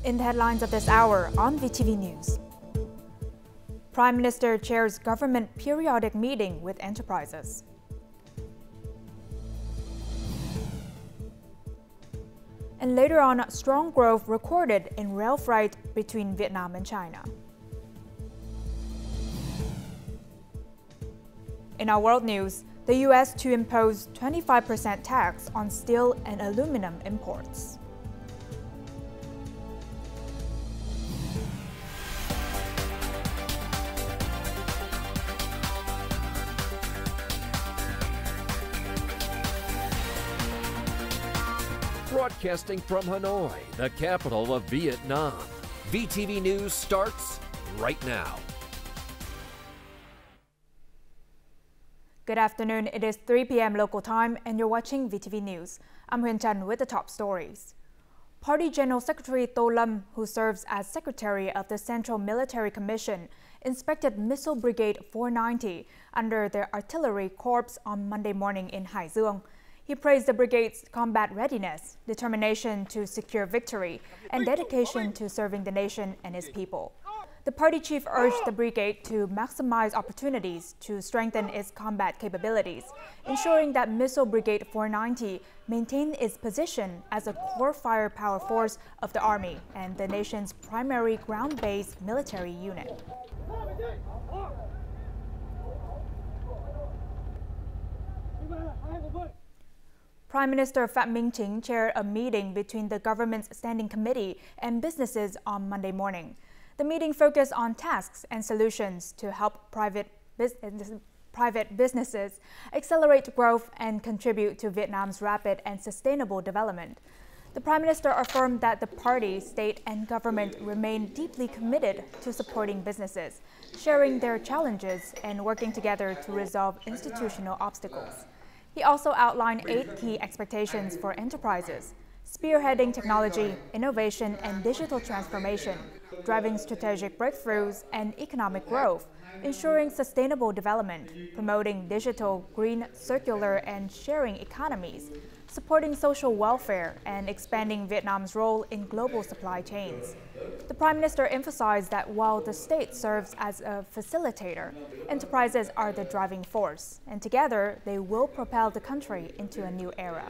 In the headlines of this hour on VTV News. Prime Minister chairs government periodic meeting with enterprises. And later on, strong growth recorded in rail freight between Vietnam and China. In our world news, the U.S. to impose 25% tax on steel and aluminum imports. Broadcasting from Hanoi, the capital of Vietnam. VTV News starts right now. Good afternoon. It is 3 p.m. local time and you're watching VTV News. I'm Huyền Trân with the top stories. Party General Secretary To Lâm, who serves as Secretary of the Central Military Commission, inspected Missile Brigade 490 under the Artillery Corps on Monday morning in Hải Dương. He praised the brigade's combat readiness, determination to secure victory, and dedication to serving the nation and its people. The party chief urged the brigade to maximize opportunities to strengthen its combat capabilities, ensuring that Missile Brigade 490 maintain its position as a core firepower force of the Army and the nation's primary ground-based military unit. Prime Minister Phạm Minh Chính chaired a meeting between the government's standing committee and businesses on Monday morning. The meeting focused on tasks and solutions to help private businesses accelerate growth and contribute to Vietnam's rapid and sustainable development. The Prime Minister affirmed that the party, state, and government remain deeply committed to supporting businesses, sharing their challenges, and working together to resolve institutional obstacles. He also outlined 8 key expectations for enterprises: spearheading technology, innovation, and digital transformation, driving strategic breakthroughs and economic growth, ensuring sustainable development, promoting digital, green, circular, and sharing economies, supporting social welfare, and expanding Vietnam's role in global supply chains. The Prime Minister emphasized that while the state serves as a facilitator, enterprises are the driving force, and together they will propel the country into a new era.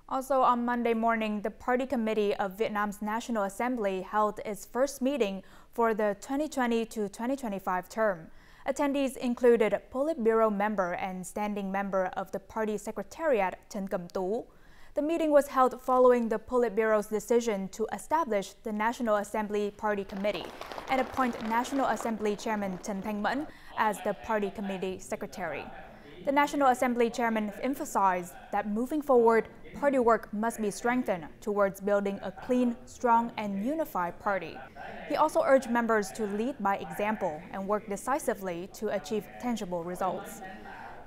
Also on Monday morning, the Party Committee of Vietnam's National Assembly held its first meeting for the 2020 to 2025 term. Attendees included Politburo member and standing member of the party secretariat Trần Cẩm Tú. The meeting was held following the Politburo's decision to establish the National Assembly Party Committee and appoint National Assembly Chairman Trần Thanh Mẫn as the party committee secretary. The National Assembly chairman emphasized that moving forward, party work must be strengthened towards building a clean, strong, and unified party. He also urged members to lead by example and work decisively to achieve tangible results.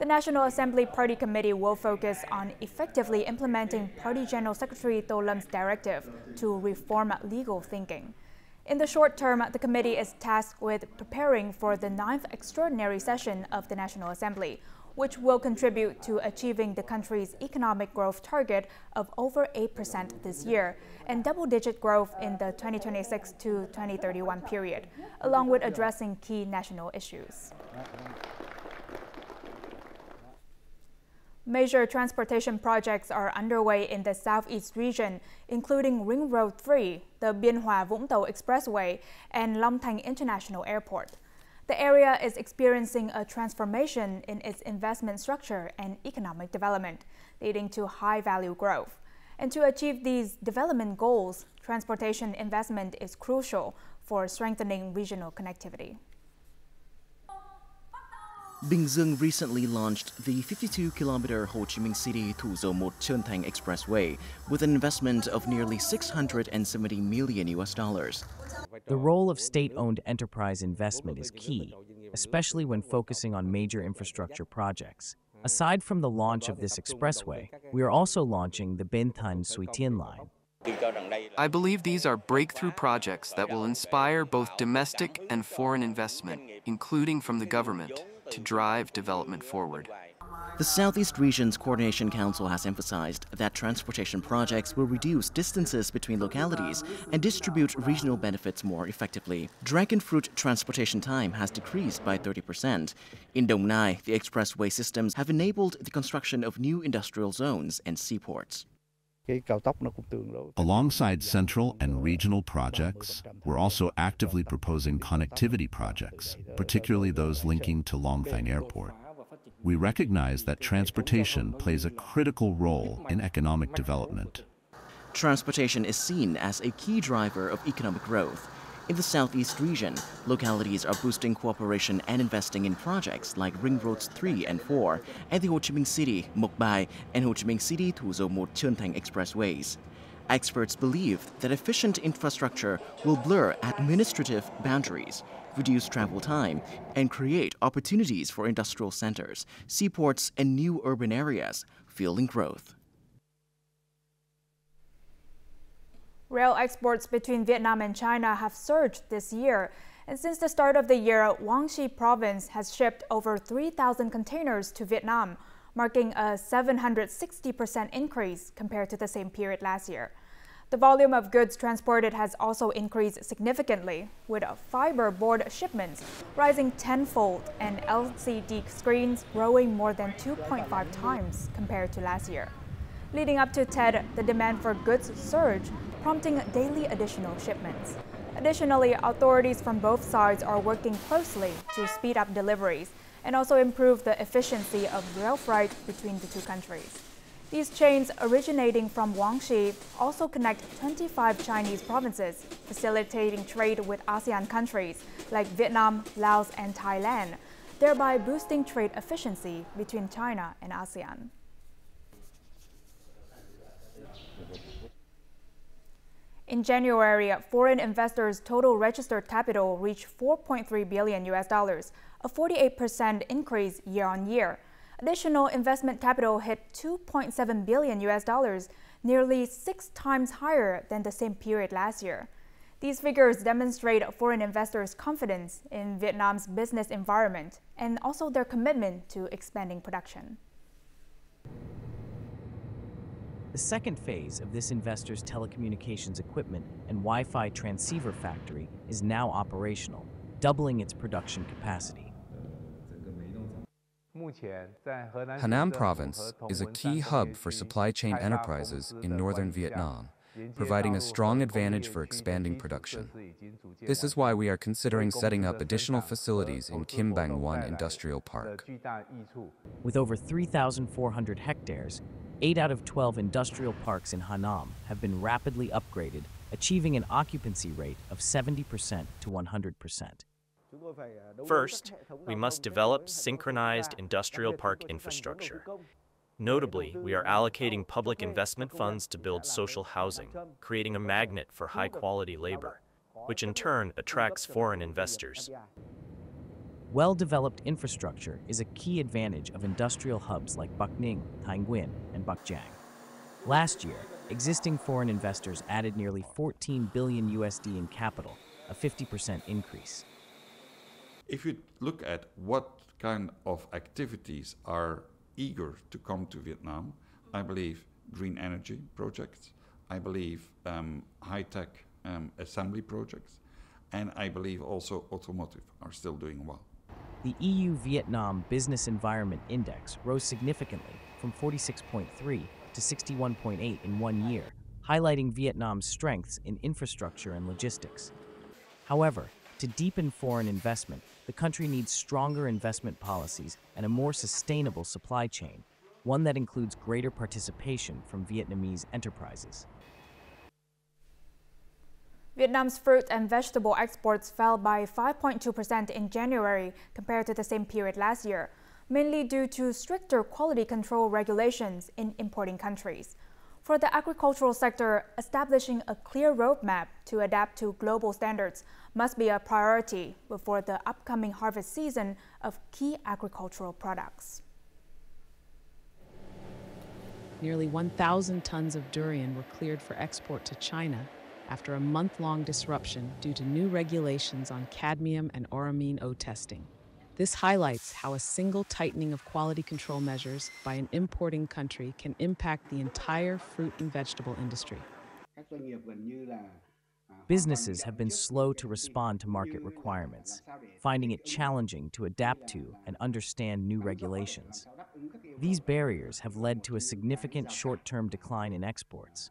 The National Assembly Party Committee will focus on effectively implementing Party General Secretary To Lâm directive to reform legal thinking. In the short term, the committee is tasked with preparing for the 9th extraordinary session of the National Assembly, which will contribute to achieving the country's economic growth target of over 8% this year and double-digit growth in the 2026 to 2031 period, along with addressing key national issues. Major transportation projects are underway in the southeast region, including Ring Road 3, the Biên Hòa Vũng Tàu Expressway, and Long Thành International Airport. The area is experiencing a transformation in its investment structure and economic development, leading to high-value growth. And to achieve these development goals, transportation investment is crucial for strengthening regional connectivity. Bình Dương recently launched the 52-kilometer Ho Chi Minh City-Thủ Dầu Một Trơn Thành Expressway with an investment of nearly $670 million. The role of state-owned enterprise investment is key, especially when focusing on major infrastructure projects. Aside from the launch of this expressway, we are also launching the Binh Thanh Suối Tiên line. I believe these are breakthrough projects that will inspire both domestic and foreign investment, including from the government, to drive development forward. The Southeast Region's Coordination Council has emphasized that transportation projects will reduce distances between localities and distribute regional benefits more effectively. Dragon fruit transportation time has decreased by 30%. In Dong Nai, the expressway systems have enabled the construction of new industrial zones and seaports. Alongside central and regional projects, we're also actively proposing connectivity projects, particularly those linking to Long Thanh Airport. We recognize that transportation plays a critical role in economic development. Transportation is seen as a key driver of economic growth. In the Southeast region, localities are boosting cooperation and investing in projects like Ring Roads 3 and 4 and the Ho Chi Minh City, Moc Bai and Ho Chi Minh City Thủ Dầu Một Chơn Thành expressways. Experts believe that efficient infrastructure will blur administrative boundaries, reduce travel time, and create opportunities for industrial centers, seaports, and new urban areas, fueling growth. Rail exports between Vietnam and China have surged this year, and since the start of the year, Quang Tri province has shipped over 3,000 containers to Vietnam, marking a 760% increase compared to the same period last year. The volume of goods transported has also increased significantly, with fiberboard shipments rising tenfold and LCD screens growing more than 2.5 times compared to last year. Leading up to TED, the demand for goods surged, prompting daily additional shipments. Additionally, authorities from both sides are working closely to speed up deliveries and also improve the efficiency of rail freight between the two countries. These chains originating from Quang Tri also connect 25 Chinese provinces, facilitating trade with ASEAN countries like Vietnam, Laos, and Thailand, thereby boosting trade efficiency between China and ASEAN. In January, foreign investors' total registered capital reached $4.3 billion, a 48% increase year-on-year. Additional investment capital hit $2.7 billion, nearly 6 times higher than the same period last year. These figures demonstrate foreign investors' confidence in Vietnam's business environment and also their commitment to expanding production. The second phase of this investor's telecommunications equipment and Wi-Fi transceiver factory is now operational, doubling its production capacity. Hanam Province is a key hub for supply chain enterprises in northern Vietnam, providing a strong advantage for expanding production. This is why we are considering setting up additional facilities in Kim Bang 1 Industrial Park. With over 3,400 hectares, 8 out of 12 industrial parks in Hanam have been rapidly upgraded, achieving an occupancy rate of 70% to 100%. First, we must develop synchronized industrial park infrastructure. Notably, we are allocating public investment funds to build social housing, creating a magnet for high-quality labor, which in turn attracts foreign investors. Well-developed infrastructure is a key advantage of industrial hubs like Bac Ninh, Thanh Nguyen, and Bac Giang. Last year, existing foreign investors added nearly $14 billion in capital, a 50% increase. If you look at what kind of activities are eager to come to Vietnam, I believe green energy projects, I believe high-tech assembly projects, and I believe also automotive are still doing well. The EU-Vietnam Business Environment Index rose significantly from 46.3 to 61.8 in 1 year, highlighting Vietnam's strengths in infrastructure and logistics. However, to deepen foreign investment, the country needs stronger investment policies and a more sustainable supply chain, one that includes greater participation from Vietnamese enterprises. Vietnam's fruit and vegetable exports fell by 5.2% in January compared to the same period last year, mainly due to stricter quality control regulations in importing countries. For the agricultural sector, establishing a clear roadmap to adapt to global standards must be a priority before the upcoming harvest season of key agricultural products. Nearly 1,000 tons of durian were cleared for export to China after a month-long disruption due to new regulations on cadmium and auramine O testing. This highlights how a single tightening of quality control measures by an importing country can impact the entire fruit and vegetable industry. Businesses have been slow to respond to market requirements, finding it challenging to adapt to and understand new regulations. These barriers have led to a significant short-term decline in exports.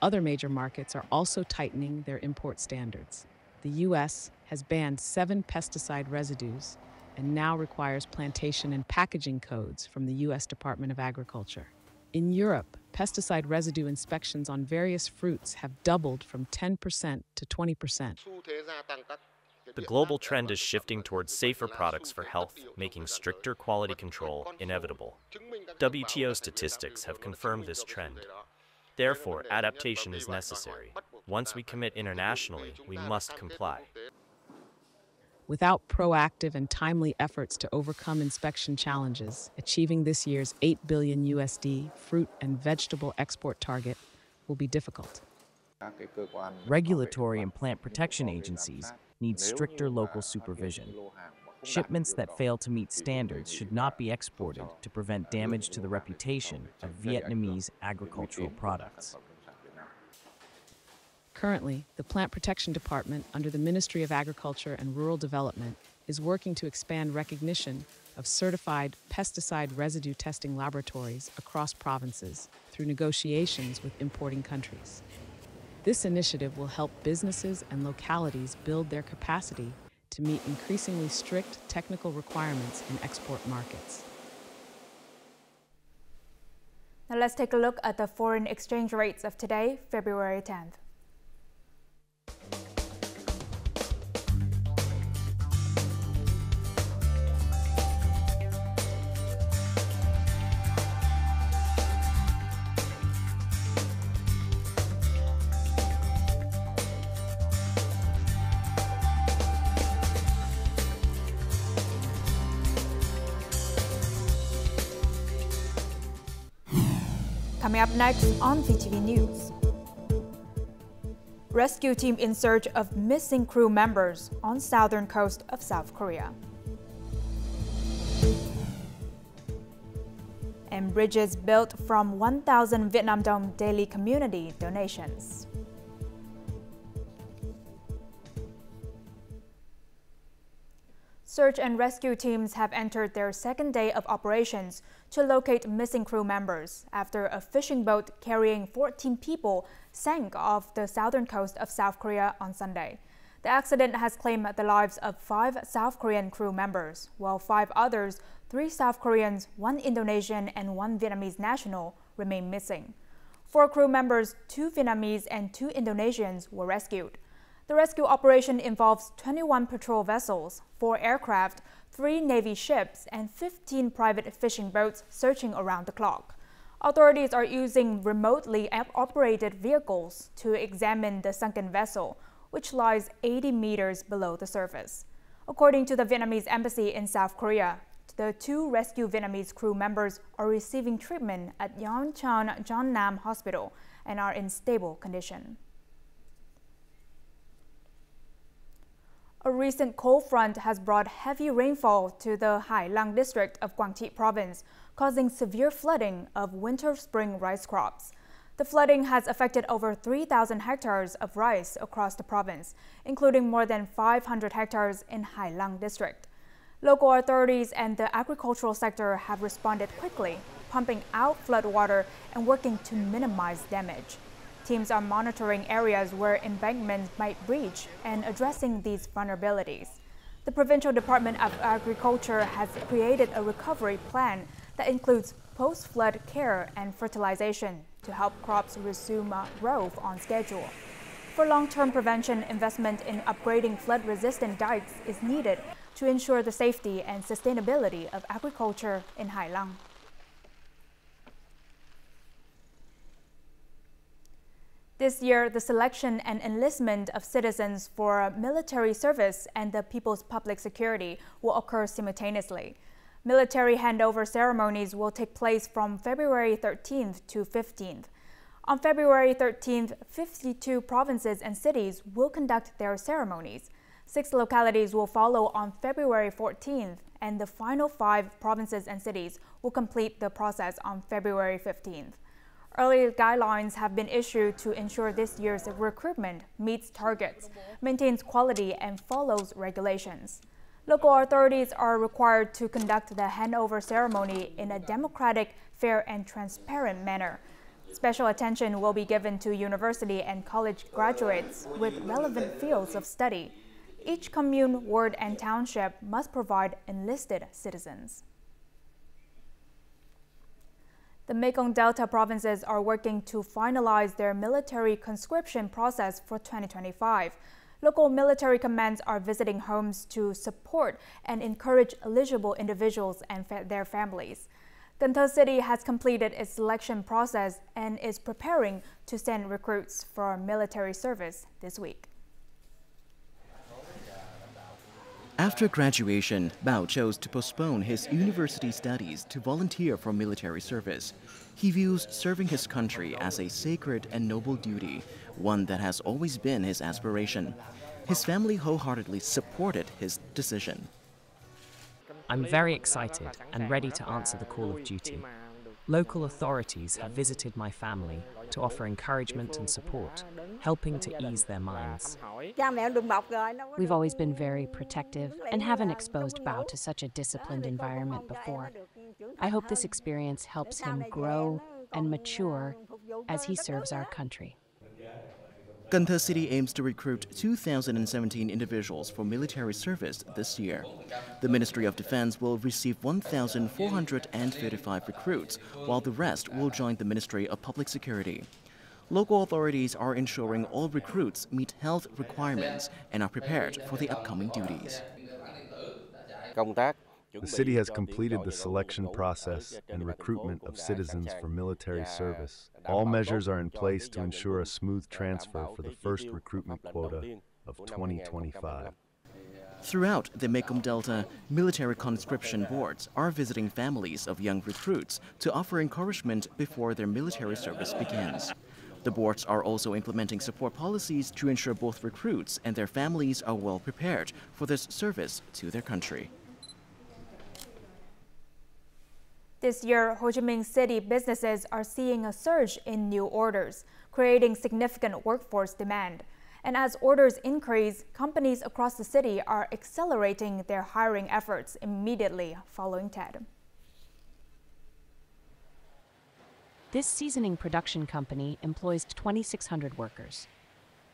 Other major markets are also tightening their import standards. The U.S. has banned 7 pesticide residues and now requires plantation and packaging codes from the U.S. Department of Agriculture. In Europe, pesticide residue inspections on various fruits have doubled from 10% to 20%. The global trend is shifting towards safer products for health, making stricter quality control inevitable. WTO statistics have confirmed this trend. Therefore, adaptation is necessary. Once we commit internationally, we must comply. Without proactive and timely efforts to overcome inspection challenges, achieving this year's $8 billion USD fruit and vegetable export target will be difficult. Regulatory and plant protection agencies need stricter local supervision. Shipments that fail to meet standards should not be exported to prevent damage to the reputation of Vietnamese agricultural products. Currently, the Plant Protection Department under the Ministry of Agriculture and Rural Development is working to expand recognition of certified pesticide residue testing laboratories across provinces through negotiations with importing countries. This initiative will help businesses and localities build their capacity to meet increasingly strict technical requirements in export markets. Now let's take a look at the foreign exchange rates of today, February 10th. Coming up next on VTV News. Rescue team in search of missing crew members on southern coast of South Korea. And bridges built from 1,000 Vietnam Dong daily community donations. Search and rescue teams have entered their second day of operations to locate missing crew members after a fishing boat carrying 14 people sank off the southern coast of South Korea on Sunday. The accident has claimed the lives of 5 South Korean crew members, while 5 others, 3 South Koreans, 1 Indonesian, and 1 Vietnamese national, remain missing. 4 crew members, 2 Vietnamese and 2 Indonesians, were rescued. The rescue operation involves 21 patrol vessels, 4 aircraft, 3 Navy ships, and 15 private fishing boats searching around the clock. Authorities are using remotely operated vehicles to examine the sunken vessel, which lies 80 meters below the surface. According to the Vietnamese embassy in South Korea, the 2 rescue Vietnamese crew members are receiving treatment at Yeoncheon Jeonnam Hospital and are in stable condition. A recent cold front has brought heavy rainfall to the Hai Lang district of Quang Tri province, causing severe flooding of winter-spring rice crops. The flooding has affected over 3,000 hectares of rice across the province, including more than 500 hectares in Hai Lang district. Local authorities and the agricultural sector have responded quickly, pumping out floodwater and working to minimize damage. Teams are monitoring areas where embankments might breach and addressing these vulnerabilities. The Provincial Department of Agriculture has created a recovery plan that includes post-flood care and fertilization to help crops resume growth on schedule. For long-term prevention, investment in upgrading flood-resistant dikes is needed to ensure the safety and sustainability of agriculture in Hai Lang. This year, the selection and enlistment of citizens for military service and the People's Public Security will occur simultaneously. Military handover ceremonies will take place from February 13th to 15th. On February 13th, 52 provinces and cities will conduct their ceremonies. 6 localities will follow on February 14th, and the final 5 provinces and cities will complete the process on February 15th. Early guidelines have been issued to ensure this year's recruitment meets targets, maintains quality, and follows regulations. Local authorities are required to conduct the handover ceremony in a democratic, fair, and transparent manner. Special attention will be given to university and college graduates with relevant fields of study. Each commune, ward, and township must provide enlisted citizens. The Mekong Delta provinces are working to finalize their military conscription process for 2025. Local military commands are visiting homes to support and encourage eligible individuals and their families. Cần Thơ City has completed its selection process and is preparing to send recruits for military service this week. After graduation, Bao chose to postpone his university studies to volunteer for military service. He views serving his country as a sacred and noble duty, one that has always been his aspiration. His family wholeheartedly supported his decision. I'm very excited and ready to answer the call of duty. Local authorities have visited my family to offer encouragement and support, helping to ease their minds. We've always been very protective and haven't exposed Bao to such a disciplined environment before. I hope this experience helps him grow and mature as he serves our country. Cần Thơ City aims to recruit 2,017 individuals for military service this year. The Ministry of Defense will receive 1,435 recruits, while the rest will join the Ministry of Public Security. Local authorities are ensuring all recruits meet health requirements and are prepared for the upcoming duties. The city has completed the selection process and recruitment of citizens for military service. All measures are in place to ensure a smooth transfer for the first recruitment quota of 2025. Throughout the Mekong Delta, military conscription boards are visiting families of young recruits to offer encouragement before their military service begins. The boards are also implementing support policies to ensure both recruits and their families are well prepared for this service to their country. This year, Ho Chi Minh City businesses are seeing a surge in new orders, creating significant workforce demand. And as orders increase, companies across the city are accelerating their hiring efforts immediately following TED. This seasoning production company employs 2,600 workers.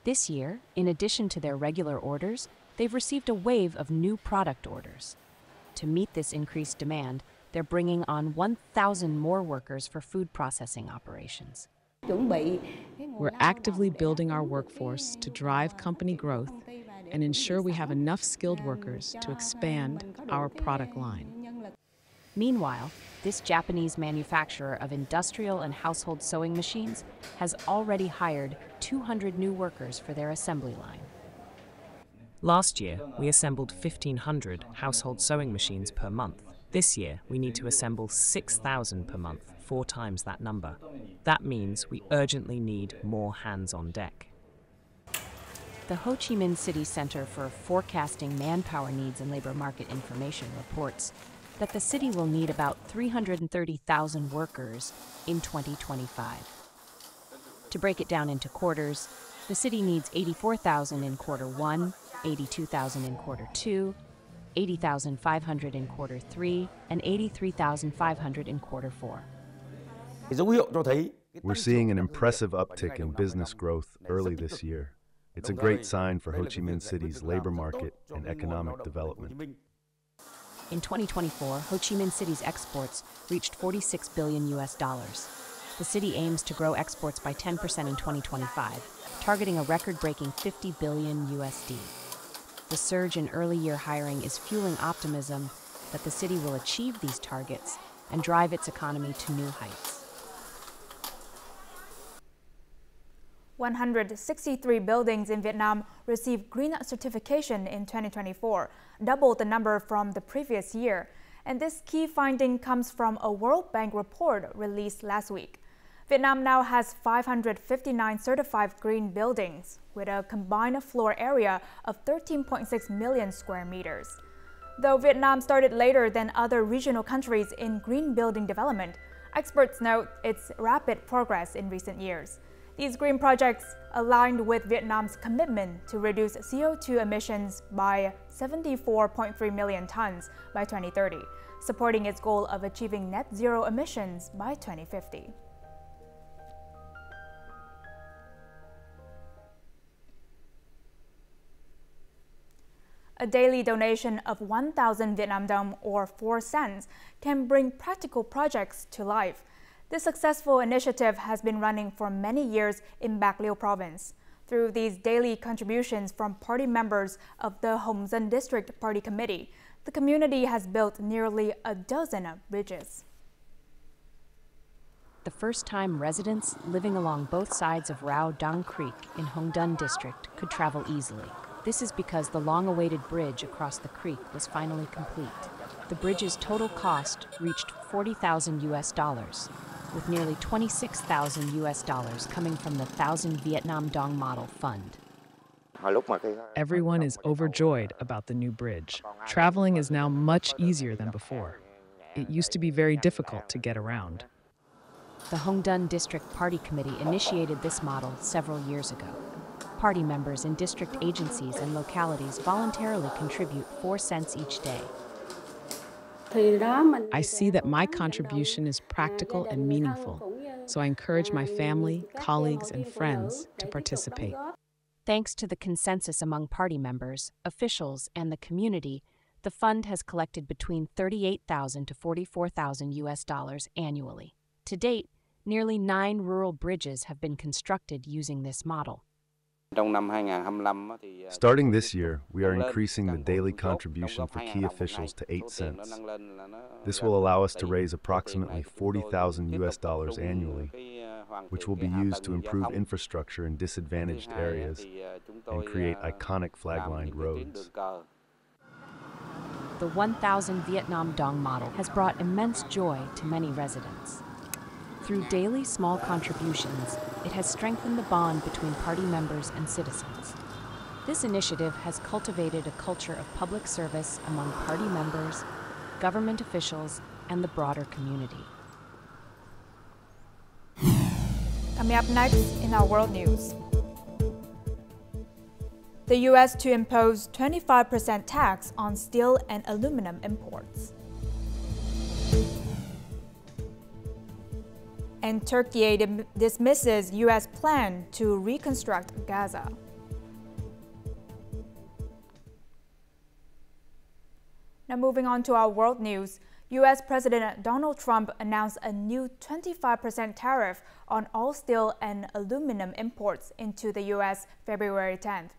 This year, in addition to their regular orders, they've received a wave of new product orders. To meet this increased demand, they're bringing on 1,000 more workers for food processing operations. We're actively building our workforce to drive company growth and ensure we have enough skilled workers to expand our product line. Meanwhile, this Japanese manufacturer of industrial and household sewing machines has already hired 200 new workers for their assembly line. Last year, we assembled 1,500 household sewing machines per month. This year, we need to assemble 6,000 per month, 4 times that number. That means we urgently need more hands on deck. The Ho Chi Minh City Center for Forecasting Manpower Needs and Labor Market Information reports that the city will need about 330,000 workers in 2025. To break it down into quarters, the city needs 84,000 in quarter 1, 82,000 in quarter 2, 80,500 in quarter 3, and 83,500 in quarter 4. We're seeing an impressive uptick in business growth early this year. It's a great sign for Ho Chi Minh City's labor market and economic development. In 2024, Ho Chi Minh City's exports reached $46 billion. The city aims to grow exports by 10% in 2025, targeting a record-breaking $50 billion. The surge in early-year hiring is fueling optimism that the city will achieve these targets and drive its economy to new heights. 163 buildings in Vietnam received green certification in 2024, double the number from the previous year. And this key finding comes from a World Bank report released last week. Vietnam now has 559 certified green buildings with a combined floor area of 13.6 million square meters. Though Vietnam started later than other regional countries in green building development, experts note its rapid progress in recent years. These green projects aligned with Vietnam's commitment to reduce CO2 emissions by 74.3 million tons by 2030, supporting its goal of achieving net zero emissions by 2050. A daily donation of 1,000 Vietnam Dong or 4 cents can bring practical projects to life. This successful initiative has been running for many years in Bạc Liêu province. Through these daily contributions from party members of the Hồng Dân District Party Committee, the community has built nearly a dozen bridges. The first-time residents living along both sides of Rau Dang Creek in Hồng Dân District could travel easily. This is because the long-awaited bridge across the creek was finally complete. The bridge's total cost reached $40,000, with nearly $26,000 coming from the 1,000 Vietnam Dong Model Fund. Everyone is overjoyed about the new bridge. Traveling is now much easier than before. It used to be very difficult to get around. The Hồng Dân District Party Committee initiated this model several years ago. Party members in district agencies and localities voluntarily contribute 4 cents each day. I see that my contribution is practical and meaningful, so I encourage my family, colleagues, and friends to participate. Thanks to the consensus among party members, officials, and the community, the fund has collected between $38,000 to $44,000 annually. To date, nearly 9 rural bridges have been constructed using this model. Starting this year, we are increasing the daily contribution for key officials to 8 cents. This will allow us to raise approximately $40,000 annually, which will be used to improve infrastructure in disadvantaged areas and create iconic flag-lined roads. The 1,000 Vietnam Dong model has brought immense joy to many residents. Through daily small contributions, it has strengthened the bond between party members and citizens. This initiative has cultivated a culture of public service among party members, government officials, and the broader community. Coming up next in our world news. The U.S. to impose 25% tax on steel and aluminum imports. And Turkey dismisses U.S. plan to reconstruct Gaza. Now moving on to our world news, U.S. President Donald Trump announced a new 25% tariff on all steel and aluminum imports into the U.S. February 10th.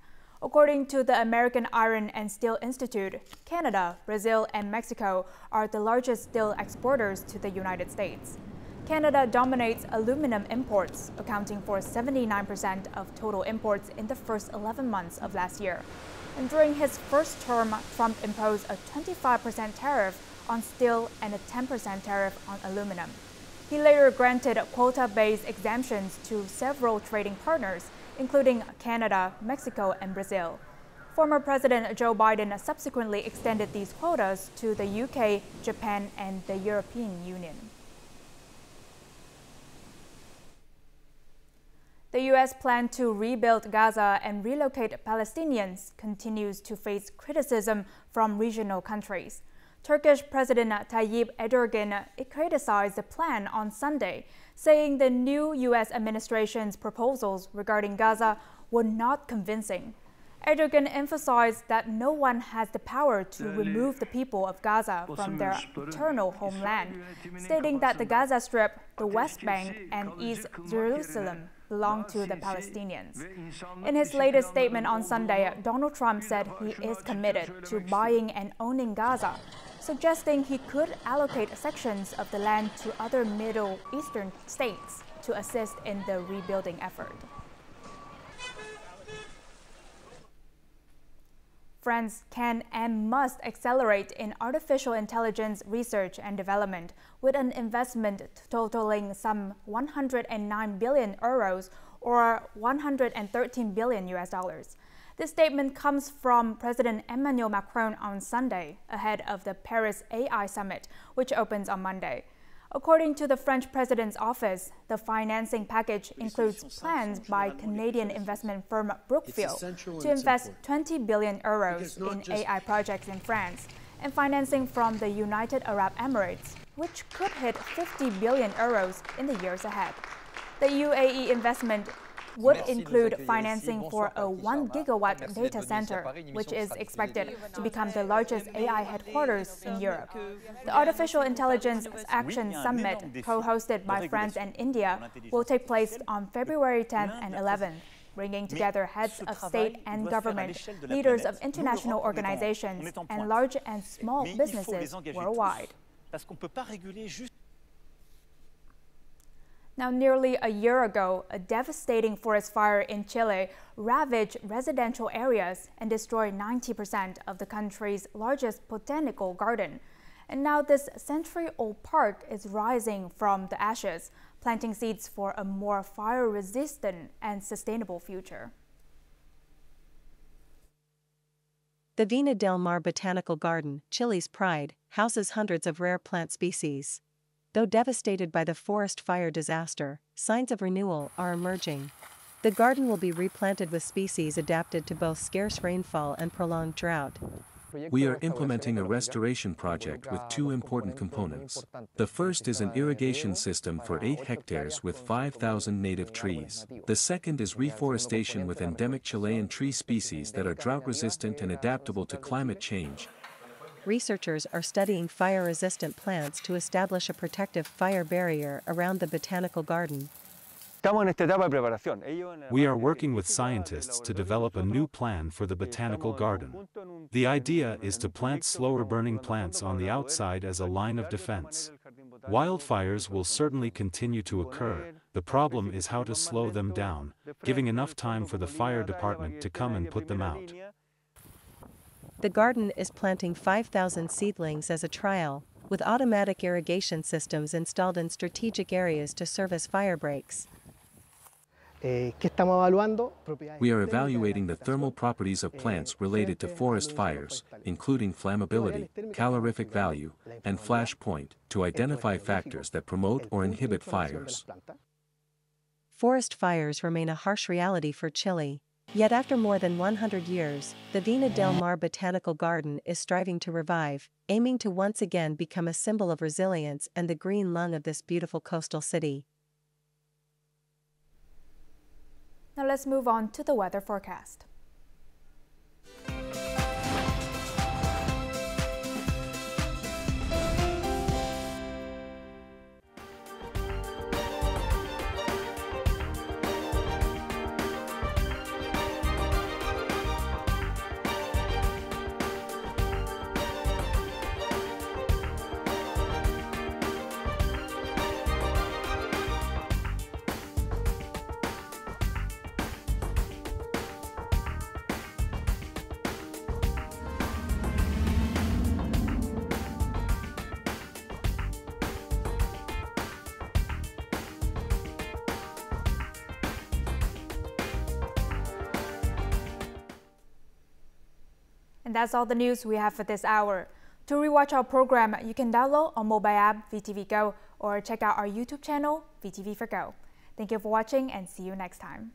According to the American Iron and Steel Institute, Canada, Brazil, and Mexico are the largest steel exporters to the United States. Canada dominates aluminum imports, accounting for 79% of total imports in the first 11 months of last year. And during his first term, Trump imposed a 25% tariff on steel and a 10% tariff on aluminum. He later granted quota-based exemptions to several trading partners, including Canada, Mexico, and Brazil. Former President Joe Biden subsequently extended these quotas to the UK, Japan, and the European Union. The U.S. plan to rebuild Gaza and relocate Palestinians continues to face criticism from regional countries. Turkish President Tayyip Erdogan criticized the plan on Sunday, saying the new U.S. administration's proposals regarding Gaza were not convincing. Erdogan emphasized that no one has the power to remove the people of Gaza from their eternal homeland, stating that the Gaza Strip, the West Bank, and East Jerusalem belong to the Palestinians. In his latest statement on Sunday, Donald Trump said he is committed to buying and owning Gaza, suggesting he could allocate sections of the land to other Middle Eastern states to assist in the rebuilding effort. France can and must accelerate in artificial intelligence research and development with an investment totaling some 109 billion euros or 113 billion US dollars. This statement comes from President Emmanuel Macron on Sunday, ahead of the Paris AI Summit, which opens on Monday. According to the French President's office, the financing package includes plans by Canadian investment firm Brookfield to invest 20 billion euros in AI projects in France, and financing from the United Arab Emirates, which could hit 50 billion euros in the years ahead. The UAE investment would include financing for a 1 gigawatt data center, which is expected to become the largest AI headquarters in Europe. The Artificial Intelligence Action Summit, co-hosted by France and India, will take place on February 10th and 11th, bringing together heads of state and government, leaders of international organizations, and large and small businesses worldwide. Now, nearly a year ago, a devastating forest fire in Chile ravaged residential areas and destroyed 90% of the country's largest botanical garden. And now this century-old park is rising from the ashes, planting seeds for a more fire-resistant and sustainable future. The Vina del Mar Botanical Garden, Chile's pride, houses hundreds of rare plant species. Though devastated by the forest fire disaster, signs of renewal are emerging. The garden will be replanted with species adapted to both scarce rainfall and prolonged drought. We are implementing a restoration project with two important components. The first is an irrigation system for 8 hectares with 5,000 native trees. The second is reforestation with endemic Chilean tree species that are drought-resistant and adaptable to climate change. Researchers are studying fire-resistant plants to establish a protective fire barrier around the botanical garden. We are working with scientists to develop a new plan for the botanical garden. The idea is to plant slower-burning plants on the outside as a line of defense. Wildfires will certainly continue to occur. The problem is how to slow them down, giving enough time for the fire department to come and put them out. The garden is planting 5,000 seedlings as a trial, with automatic irrigation systems installed in strategic areas to serve as fire breaks. We are evaluating the thermal properties of plants related to forest fires, including flammability, calorific value, and flash point, to identify factors that promote or inhibit fires. Forest fires remain a harsh reality for Chile. Yet after more than 100 years, the Vina del Mar Botanical Garden is striving to revive, aiming to once again become a symbol of resilience and the green lung of this beautiful coastal city. Now let's move on to the weather forecast. And that's all the news we have for this hour. To rewatch our program, you can download our mobile app VTV Go or check out our YouTube channel VTV for Go. Thank you for watching and see you next time.